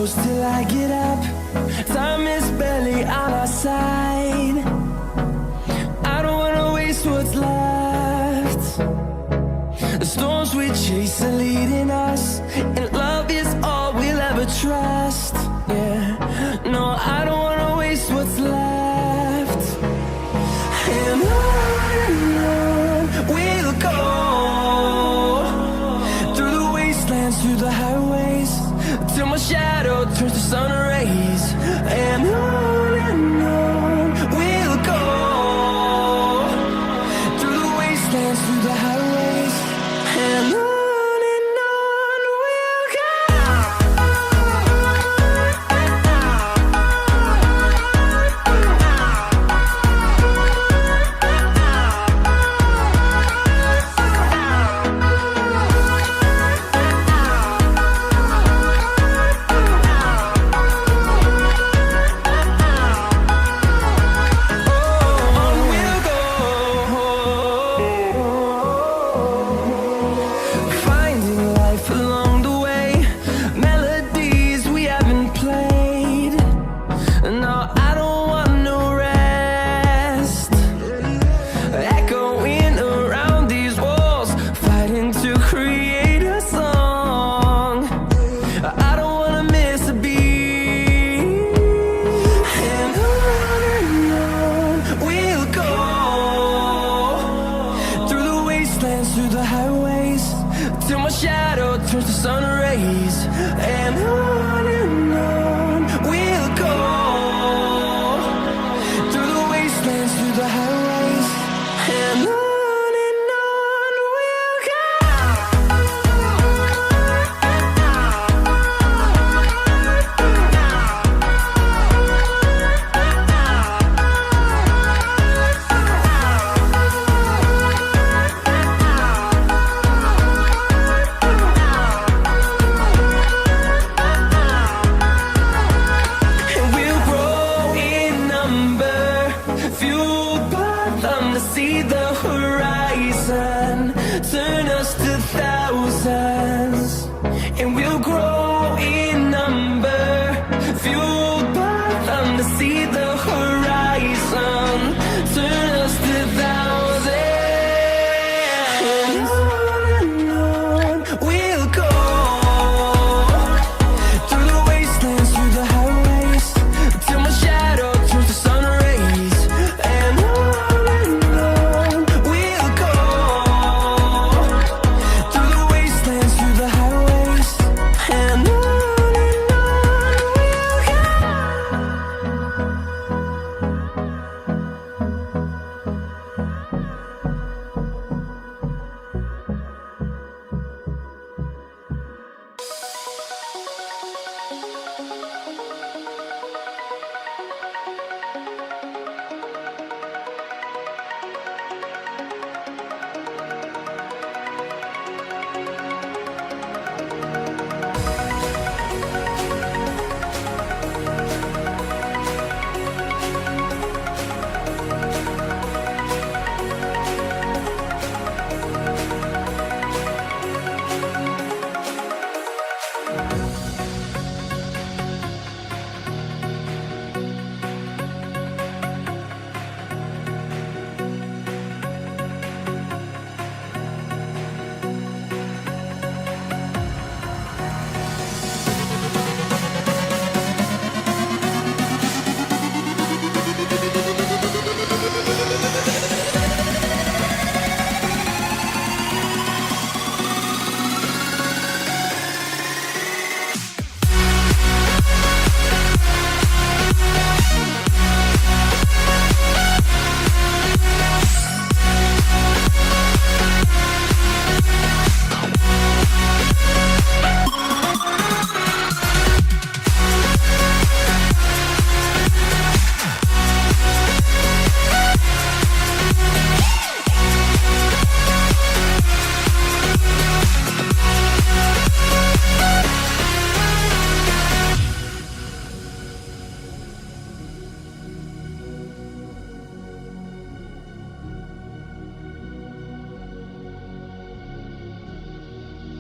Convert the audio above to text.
close till I get up. Time is barely on our side. I don't wanna waste what's left. The storms we chase are leading us, and love is all we'll ever trust. Yeah, no, I don't wanna waste what's left. And on we'll go, through the wastelands, through the highways, till my shadow turns to sun rays. And on we'll go, through the wastelands, through the highways, and on we'll go. Through the highways, till my shadow turns to sun rays. And on we'll go, through the wastelands, through the highways, and on we'll go. See the horizon, turn us to thousands, and we'll grow in number, fueled by them to see the